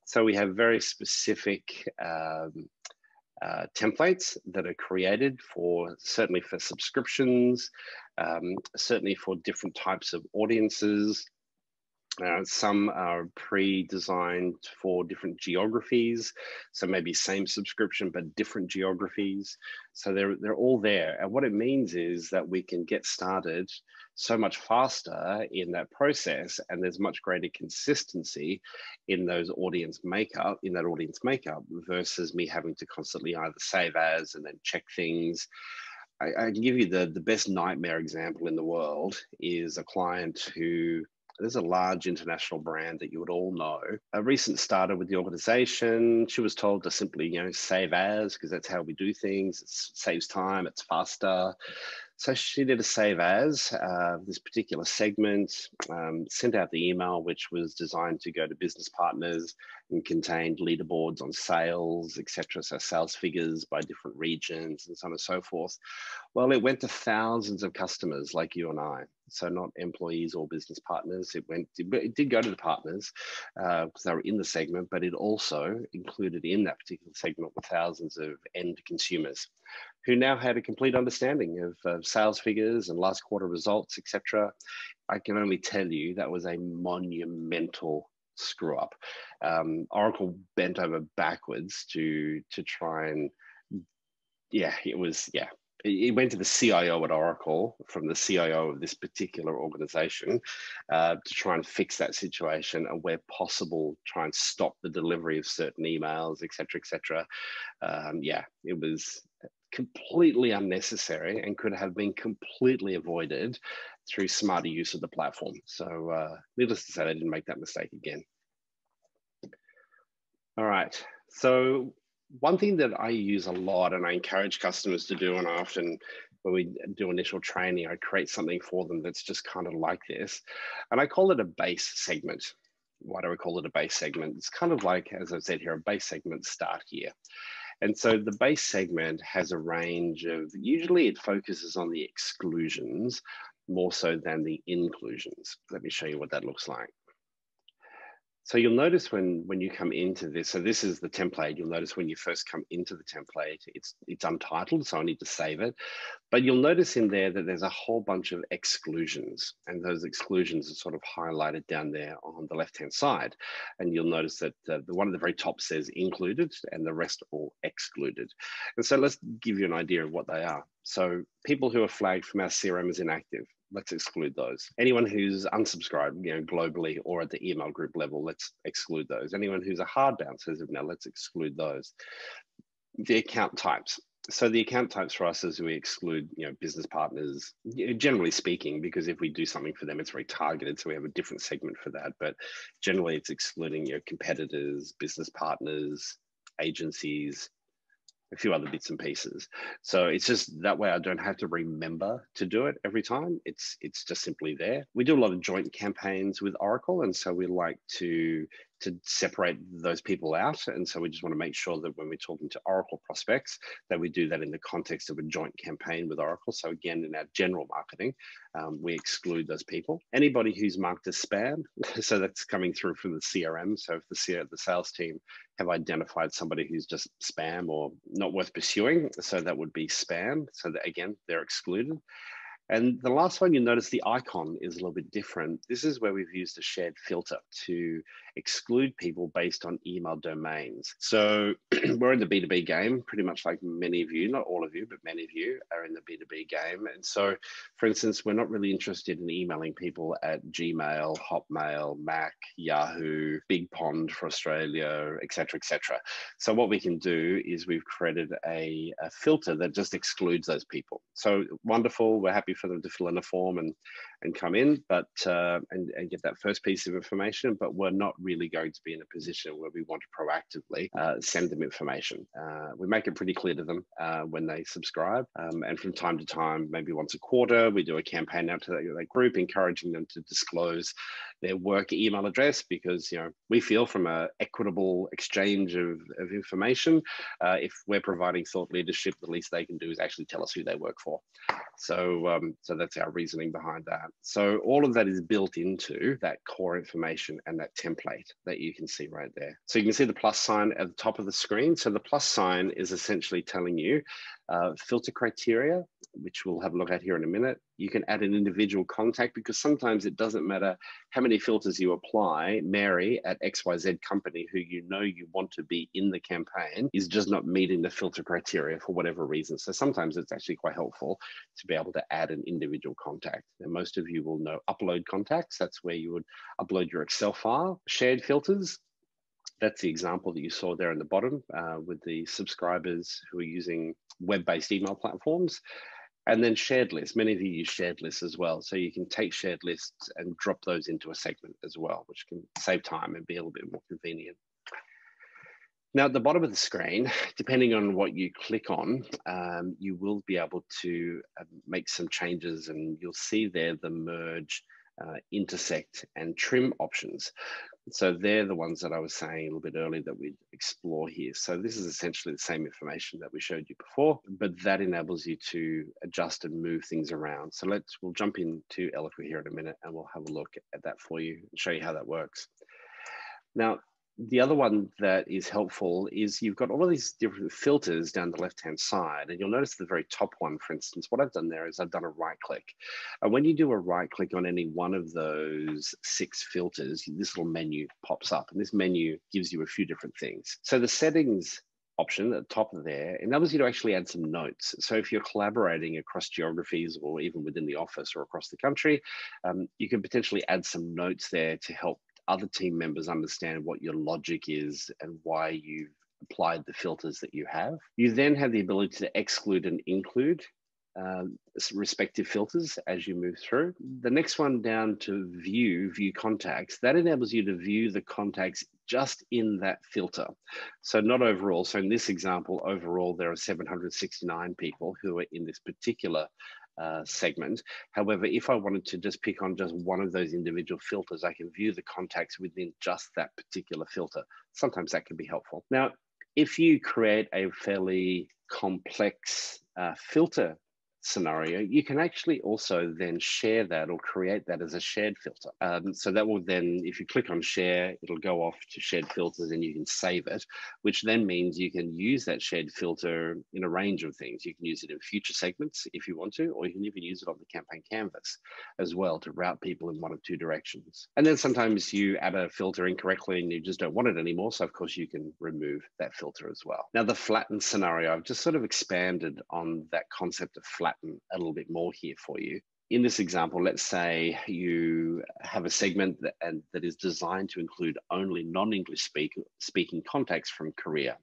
A: So we have very specific templates that are created for, certainly for subscriptions, certainly for different types of audiences. Some are pre-designed for different geographies, so maybe same subscription but different geographies. So they're all there, and what it means is that we can get started so much faster in that process, and there's much greater consistency in those audience makeup, versus me having to constantly either save as and then check things. I can give you the best nightmare example in the world is a client who, there's a large international brand that you would all know. A recent starter with the organization, she was told to simply, save as, because that's how we do things. It saves time, it's faster. So she did a save as, this particular segment, sent out the email, which was designed to go to business partners and contained leaderboards on sales, etc. So sales figures by different regions and so on and so forth. Well, it went to thousands of customers like you and I. So not employees or business partners. It did go to the partners because they were in the segment, but it also included in that particular segment with thousands of end consumers who now had a complete understanding of sales figures and last quarter results, etc. I can only tell you that was a monumental screw up. Oracle bent over backwards to try and, it went to the CIO at Oracle from the CIO of this particular organization to try and fix that situation, and where possible, try and stop the delivery of certain emails, etc., etc. It was completely unnecessary and could have been completely avoided through smarter use of the platform. So needless to say, they didn't make that mistake again. All right, so one thing that I use a lot and I encourage customers to do, and I often, when we do initial training, I create something for them that's just kind of like this, and I call it a base segment. Why do I call it a base segment? It's kind of like, as I've said here, a base segment start here. And so the base segment has a range of, usually it focuses on the exclusions more so than the inclusions. Let me show you what that looks like. So you'll notice when you come into this, so this is the template. You'll notice when you first come into the template, it's untitled, so I need to save it. But you'll notice in there that there's a whole bunch of exclusions, and those exclusions are sort of highlighted down there on the left-hand side. And you'll notice that the one at the very top says included, and the rest are all excluded. And so let's give you an idea of what they are. So people who are flagged from our CRM as inactive, let's exclude those. Anyone who's unsubscribed, globally or at the email group level, let's exclude those. Anyone who's a hard bounce as of now, let's exclude those. The account types. So the account types for us is we exclude, business partners, generally speaking, because if we do something for them, it's very targeted. So we have a different segment for that. But generally, it's excluding competitors, business partners, agencies, a few other bits and pieces. So it's just that way I don't have to remember to do it every time. It's just simply there. We do a lot of joint campaigns with Oracle, and so we like to separate those people out. And so we just want to make sure that when we're talking to Oracle prospects, that we do that in the context of a joint campaign with Oracle. So again, in our general marketing, we exclude those people. Anybody who's marked as spam, so that's coming through from the CRM. So if the sales team have identified somebody who's just spam or not worth pursuing, so that would be spam. So that, again, they're excluded. And the last one, you'll notice the icon is a little bit different. This is where we've used a shared filter to exclude people based on email domains. So we're in the B2B game, pretty much like many of you, not all of you, but many of you are in the B2B game. And so, for instance, we're not really interested in emailing people at Gmail, Hotmail, Mac, Yahoo, Big Pond for Australia, et cetera, et cetera. So what we can do is we've created a filter that just excludes those people. So wonderful, we're happy for them to fill in a form and come in, but and get that first piece of information, but we're not really going to be in a position where we want to proactively send them information. We make it pretty clear to them when they subscribe, and from time to time, maybe once a quarter, we do a campaign out to that group, encouraging them to disclose their work email address, because we feel from an equitable exchange of information, if we're providing thought leadership, the least they can do is actually tell us who they work for. So that's our reasoning behind that. So all of that is built into that core information and that template. template that you can see right there. So you can see the plus sign at the top of the screen. So the plus sign is essentially telling you filter criteria, which we'll have a look at here in a minute. You can add an individual contact because sometimes it doesn't matter how many filters you apply. Mary at XYZ company, who you know you want to be in the campaign, is just not meeting the filter criteria for whatever reason. So sometimes it's actually quite helpful to be able to add an individual contact. And most of you will know upload contacts. That's where you would upload your Excel file. Shared filters. That's the example that you saw there in the bottom with the subscribers who are using web-based email platforms. And then shared lists. Many of you use shared lists as well. So you can take shared lists and drop those into a segment as well, which can save time and be a little bit more convenient. Now, at the bottom of the screen, depending on what you click on, you will be able to make some changes, and you'll see there the merge, intersect, and trim options. So they're the ones that I was saying a little bit earlier that we'd explore here. So this is essentially the same information that we showed you before, but that enables you to adjust and move things around. So we'll jump into Eloqua here in a minute and we'll have a look at that for you and show you how that works. Now, the other one that is helpful is you've got all of these different filters down the left-hand side, and you'll notice the very top one, for instance, what I've done there is I've done a right click. And when you do a right click on any one of those 6 filters, this little menu pops up, and this menu gives you a few different things. So the settings option at the top of there enables you to actually add some notes. So if you're collaborating across geographies or even within the office or across the country, you can potentially add some notes there to help other team members understand what your logic is and why you've applied the filters that you have. You then have the ability to exclude and include respective filters as you move through. The next one down to view contacts, that enables you to view the contacts just in that filter. So not overall. So in this example, overall, there are 769 people who are in this particular segment. However, if I wanted to just pick on just one of those individual filters, I can view the contacts within just that particular filter. Sometimes that can be helpful. Now, if you create a fairly complex filter scenario, you can actually also then share that or create that as a shared filter. So that will then, if you click on share, it'll go off to shared filters and you can save it, which then means you can use that shared filter in a range of things. You can use it in future segments if you want to, or you can even use it on the campaign canvas as well to route people in one of 2 directions. And then sometimes you add a filter incorrectly and you just don't want it anymore. So of course you can remove that filter as well. Now the flattened scenario, I've just sort of expanded on that concept of flatten a little bit more here for you. In this example, let's say you have a segment that is designed to include only non-English speaking contacts from Korea.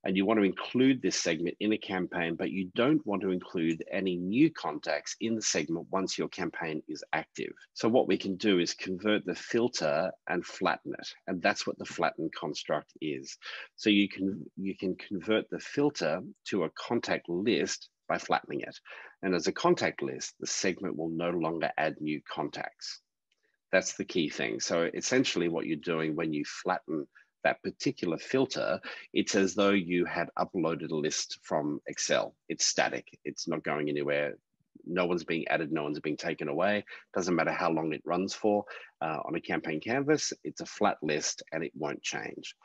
A: And you want to include this segment in a campaign, but you don't want to include any new contacts in the segment once your campaign is active. So what we can do is convert the filter and flatten it. And that's what the flattened construct is. So you can convert the filter to a contact list by flattening it. And as a contact list, the segment will no longer add new contacts. That's the key thing. So essentially what you're doing when you flatten that particular filter, it's as though you had uploaded a list from Excel. It's static. It's not going anywhere. No one's being added. No one's being taken away. Doesn't matter how long it runs for. On a campaign canvas, it's a flat list and it won't change.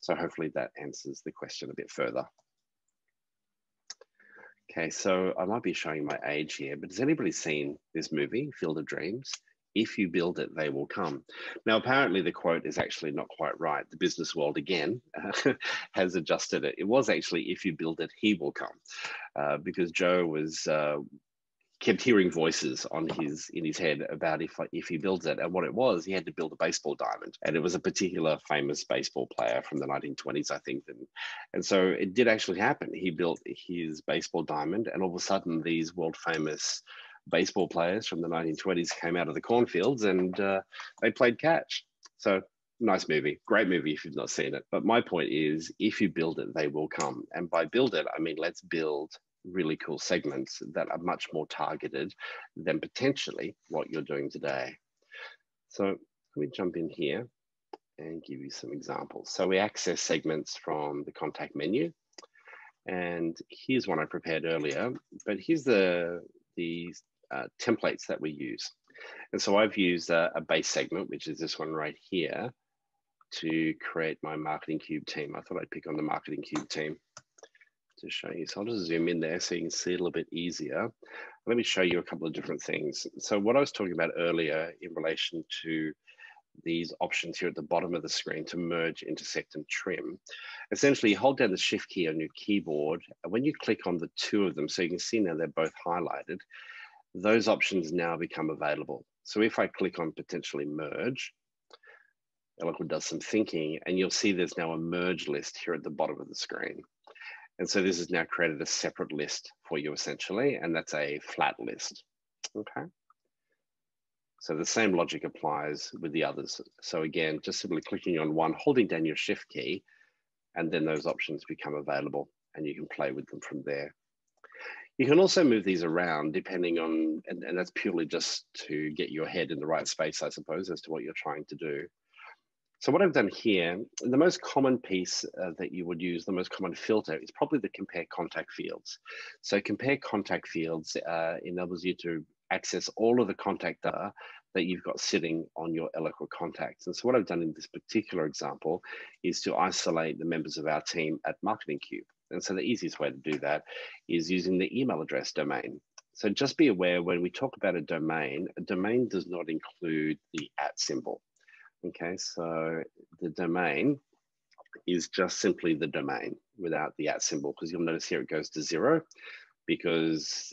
A: So hopefully that answers the question a bit further. Okay, so I might be showing my age here, but has anybody seen this movie, Field of Dreams? If you build it, they will come. Now, apparently the quote is actually not quite right. The business world, again, has adjusted it. It was actually, if you build it, he will come, because Joe was kept hearing voices in his head about if he builds it. And what it was, he had to build a baseball diamond. And it was a particular famous baseball player from the 1920s, I think. And so it did actually happen. He built his baseball diamond, and all of a sudden these world famous baseball players from the 1920s came out of the cornfields and they played catch. So nice movie, great movie if you've not seen it. But my point is, if you build it, they will come. And by build it, I mean, let's build really cool segments that are much more targeted than potentially what you're doing today. So let me jump in here and give you some examples. So we access segments from the contact menu. And here's one I prepared earlier, but here's the templates that we use. And so I've used a base segment, which is this one right here. to create my Marketing Cube team. I thought I'd pick on the Marketing Cube team to show you. So I'll just zoom in there so you can see it a little bit easier. Let me show you a couple of different things. So what I was talking about earlier in relation to these options here at the bottom of the screen to merge, intersect, and trim. Essentially, you hold down the Shift key on your keyboard, and when you click on the two of them, so you can see now they're both highlighted, those options now become available. So if I click on potentially merge, Eloqua does some thinking, and you'll see there's now a merge list here at the bottom of the screen. And so this has now created a separate list for you essentially, and that's a flat list, okay? So the same logic applies with the others. So again, just simply clicking on one, holding down your Shift key, and then those options become available and you can play with them from there. You can also move these around depending on, and that's purely just to get your head in the right space, I suppose, as to what you're trying to do. So what I've done here, the most common piece that you would use, the most common filter is probably the compare contact fields. So compare contact fields enables you to access all of the contact data that you've got sitting on your Eloqua contacts. And so what I've done in this particular example is to isolate the members of our team at Marketing Cube. And so the easiest way to do that is using the email address domain. So just be aware when we talk about a domain does not include the @ symbol. Okay, so the domain is just simply the domain without the @ symbol, because you'll notice here it goes to 0 because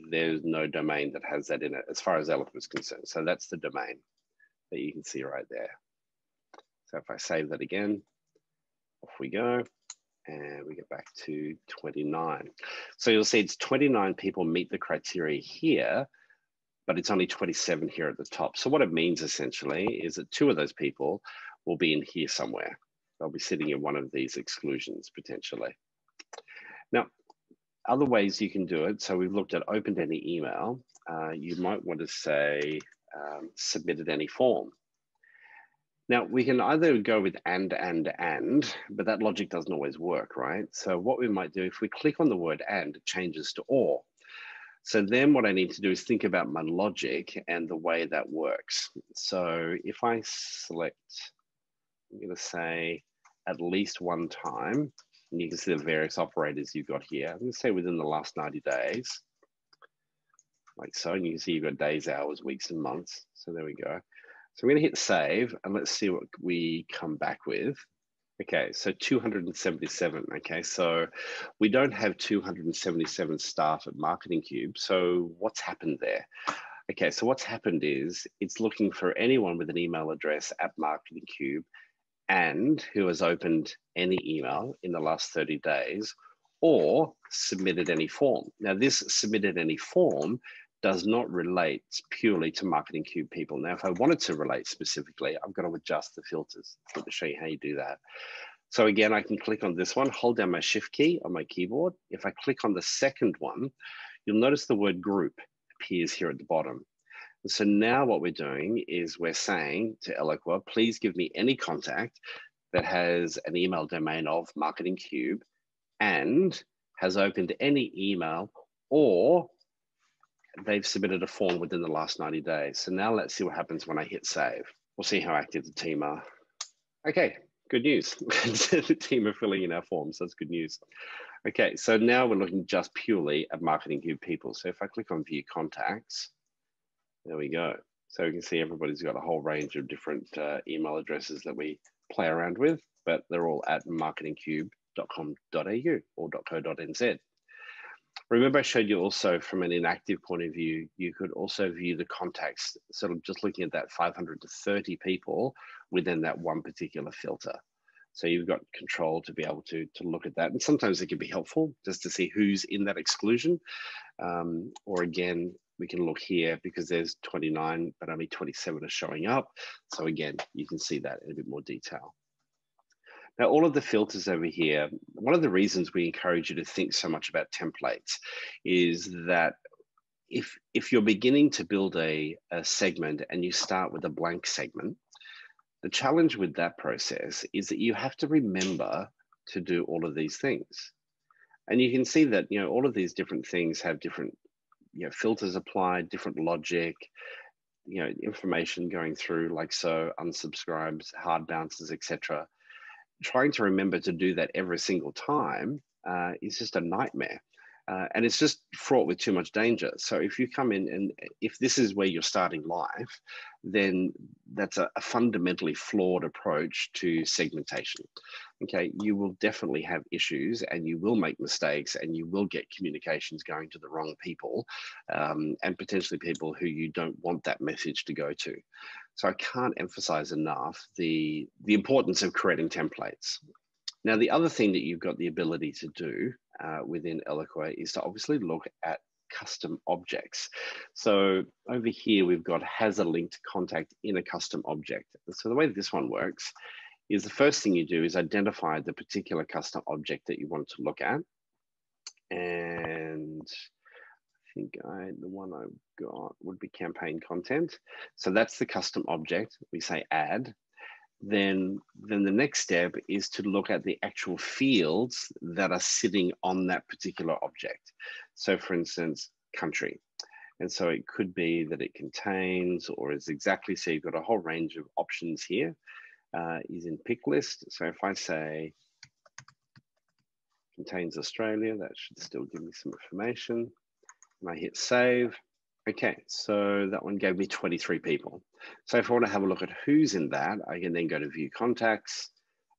A: there's no domain that has that in it as far as Eloqua is concerned. So that's the domain that you can see right there. So if I save that again, off we go, and we get back to 29. So you'll see it's 29 people meet the criteria here, but it's only 27 here at the top. So what it means essentially is that 2 of those people will be in here somewhere. They'll be sitting in one of these exclusions potentially. Now, other ways you can do it. So we've looked at opened any email. You might want to say submitted any form. Now we can either go with and, but that logic doesn't always work, right? So what we might do, if we click on the word and, it changes to or. So then what I need to do is think about my logic and the way that works. So if I select, I'm going to say at least one time, and you can see the various operators you've got here. I'm going to say within the last 90 days, like so. And you can see you've got days, hours, weeks, and months. So there we go. So I'm going to hit save, and let's see what we come back with. Okay, so 277. Okay, so we don't have 277 staff at Marketing Cube. So what's happened there? Okay, so what's happened is it's looking for anyone with an email address at Marketing Cube and who has opened any email in the last 30 days or submitted any form. Now, this submitted any form does not relate purely to Marketing Cube people. Now, if I wanted to relate specifically, I've got to adjust the filters. Let me show you how you do that. So again, I can click on this one, hold down my Shift key on my keyboard. If I click on the second one, you'll notice the word group appears here at the bottom. And so now what we're doing is we're saying to Eloqua, please give me any contact that has an email domain of Marketing Cube and has opened any email or they've submitted a form within the last 90 days. So now let's see what happens when I hit save. We'll see how active the team are. Okay, good news. The team are filling in our forms. That's good news. Okay, so now we're looking just purely at Marketing Cube people. So if I click on view contacts, there we go. So you can see everybody's got a whole range of different email addresses that we play around with, but they're all at marketingcube.com.au or .co.nz. Remember, I showed you also from an inactive point of view, you could also view the contacts, sort of just looking at that 500 to 30 people within that one particular filter. So you've got control to be able to look at that. And sometimes it can be helpful just to see who's in that exclusion. Or again, we can look here because there's 29, but only 27 are showing up. So again, you can see that in a bit more detail. Now, all of the filters over here, one of the reasons we encourage you to think so much about templates is that if you're beginning to build a segment and you start with a blank segment, the challenge with that process is that you have to remember to do all of these things. And you can see that, all of these different things have different, filters applied, different logic. information going through like so, unsubscribes, hard bounces, etc. Trying to remember to do that every single time is just a nightmare. And it's just fraught with too much danger. So if you come in and if this is where you're starting life, then that's a fundamentally flawed approach to segmentation. Okay, you will definitely have issues and you will make mistakes and you will get communications going to the wrong people and potentially people who you don't want that message to go to. So I can't emphasize enough the importance of creating templates. Now, the other thing that you've got the ability to do within Eloqua is to obviously look at custom objects. So over here, we've got has a linked contact in a custom object. So the way this one works is the first thing you do is identify the particular custom object that you want to look at. And I think the one I've got would be campaign content. So that's the custom object. We say add. Then the next step is to look at the actual fields that are sitting on that particular object. So for instance, country. And so it could be that it contains or is exactly, so you've got a whole range of options here, is in pick list. So if I say contains Australia, that should still give me some information. And I hit save. Okay, so that one gave me 23 people. So if I want to have a look at who's in that, I can then go to view contacts,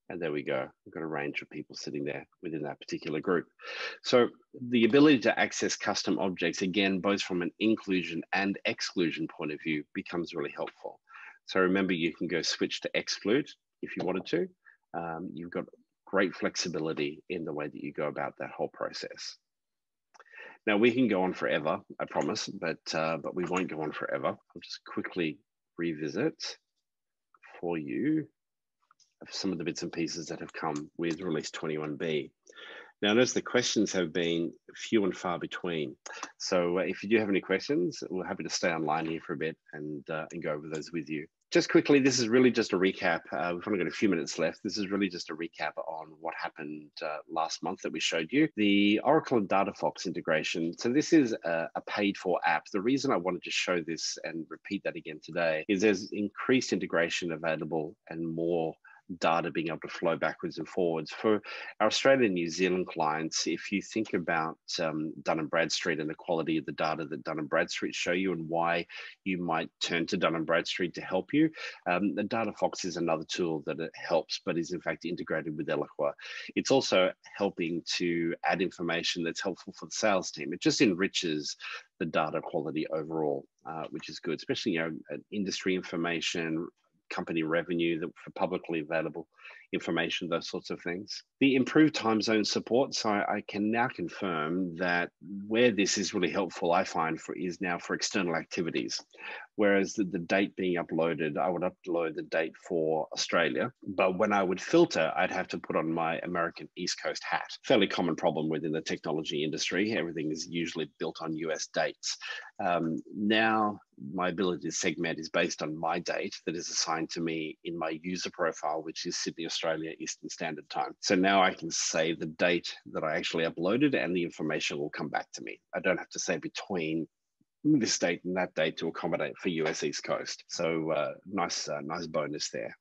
A: and there we go. We've got a range of people sitting there within that particular group. So the ability to access custom objects, again, both from an inclusion and exclusion point of view, becomes really helpful. So remember, you can go switch to exclude if you wanted to. You've got great flexibility in the way that you go about that whole process. Now we can go on forever, I promise, but we won't go on forever. I'll just quickly revisit for you some of the bits and pieces that have come with release 21B. Now notice the questions have been few and far between. So if you do have any questions, we're happy to stay online here for a bit and go over those with you. Just quickly, this is really just a recap. We've only got a few minutes left. This is really just a recap on what happened last month that we showed you. The Oracle and DataFox integration. So this is a paid for app. The reason I wanted to show this and repeat that again today is there's increased integration available and more data being able to flow backwards and forwards. For our Australian and New Zealand clients, if you think about Dun & Bradstreet and the quality of the data that Dun & Bradstreet show you and why you might turn to Dun & Bradstreet to help you, the DataFox is another tool that it helps, but is in fact integrated with Eloqua. It's also helping to add information that's helpful for the sales team. It just enriches the data quality overall, which is good, especially industry information, company revenue for publicly available information, those sorts of things. The improved time zone support. So I can now confirm that where this is really helpful, I find is now for external activities. Whereas the date being uploaded, I would upload the date for Australia, but when I would filter, I'd have to put on my American East Coast hat. Fairly common problem within the technology industry. Everything is usually built on US dates. Now, my ability to segment is based on my date that is assigned to me in my user profile, which is Sydney, Australia, Eastern Standard Time. So now I can say the date that I actually uploaded and the information will come back to me. I don't have to say between this date and that date to accommodate for US East Coast. So nice bonus there.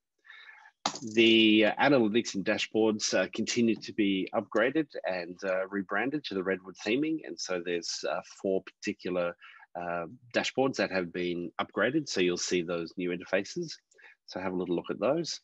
A: The analytics and dashboards continue to be upgraded and rebranded to the Redwood theming. And so there's 4 particular dashboards that have been upgraded. So you'll see those new interfaces. So have a little look at those.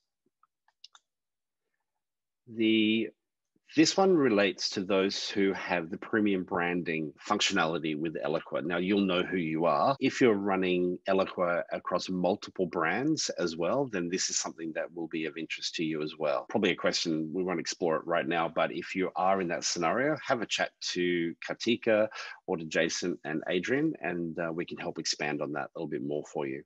A: This one relates to those who have the premium branding functionality with Eloqua. Now you'll know who you are. If you're running Eloqua across multiple brands as well, then this is something that will be of interest to you as well. Probably a question, we won't explore it right now, but if you are in that scenario, have a chat to Kartika or to Jason and Adrian, and we can help expand on that a little bit more for you.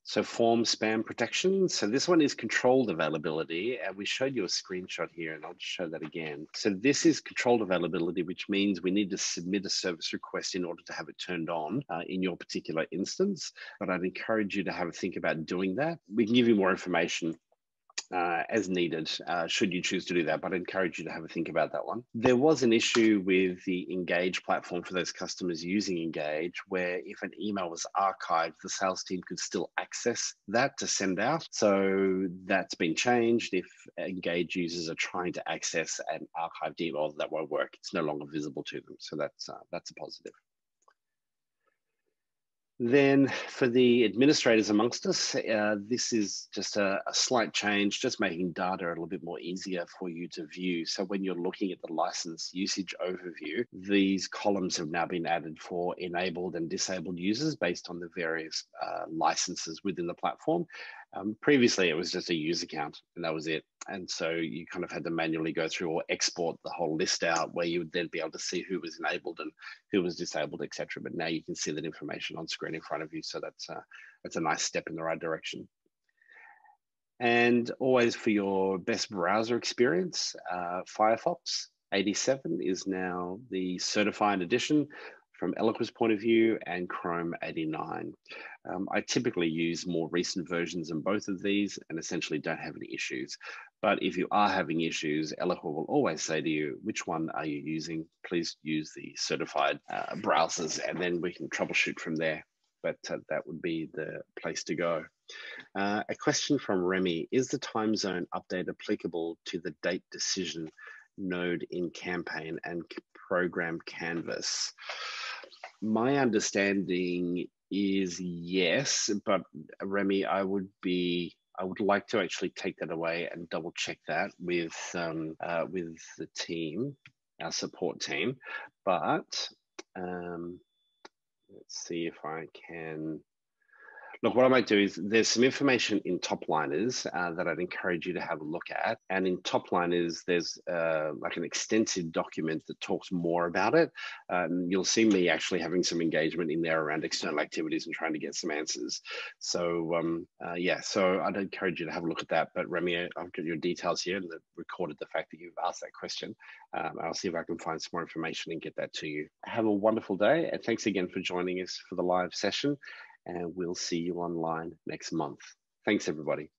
A: So form spam protection. So this one is controlled availability, and we showed you a screenshot here, and I'll just show that again. So this is controlled availability, which means we need to submit a service request in order to have it turned on in your particular instance. But I'd encourage you to have a think about doing that. We can give you more information as needed, should you choose to do that. But I encourage you to have a think about that one. There was an issue with the Engage platform for those customers using Engage, where if an email was archived, the sales team could still access that to send out. So that's been changed. If Engage users are trying to access an archived email, that won't work. It's no longer visible to them. So that's a positive. Then for the administrators amongst us, this is just a slight change, just making data a little bit more easier for you to view. So when you're looking at the license usage overview, these columns have now been added for enabled and disabled users based on the various licenses within the platform. Previously, it was just a user count and that was it. And so you kind of had to manually go through or export the whole list out where you would then be able to see who was enabled and who was disabled, etc. But now you can see that information on screen in front of you. So that's a nice step in the right direction. And always for your best browser experience, Firefox 87 is now the certified edition from Eloqua's point of view, and Chrome 89. I typically use more recent versions in both of these and essentially don't have any issues. But if you are having issues, Eloqua will always say to you, which one are you using? Please use the certified browsers, and then we can troubleshoot from there. But that would be the place to go. A question from Remy, is the time zone update applicable to the date decision node in Campaign and Program Canvas? My understanding is yes, but Remy, I would like to actually take that away and double check that with the team, our support team. But let's see if I can. Look, what I might do is there's some information in Topliners that I'd encourage you to have a look at. And in Topliners, there's like an extensive document that talks more about it. You'll see me actually having some engagement in there around external activities and trying to get some answers. So yeah, so I'd encourage you to have a look at that. But Remy, I've got your details here and recorded the fact that you've asked that question. I'll see if I can find some more information and get that to you. Have a wonderful day. And thanks again for joining us for the live session. And we'll see you online next month. Thanks, everybody.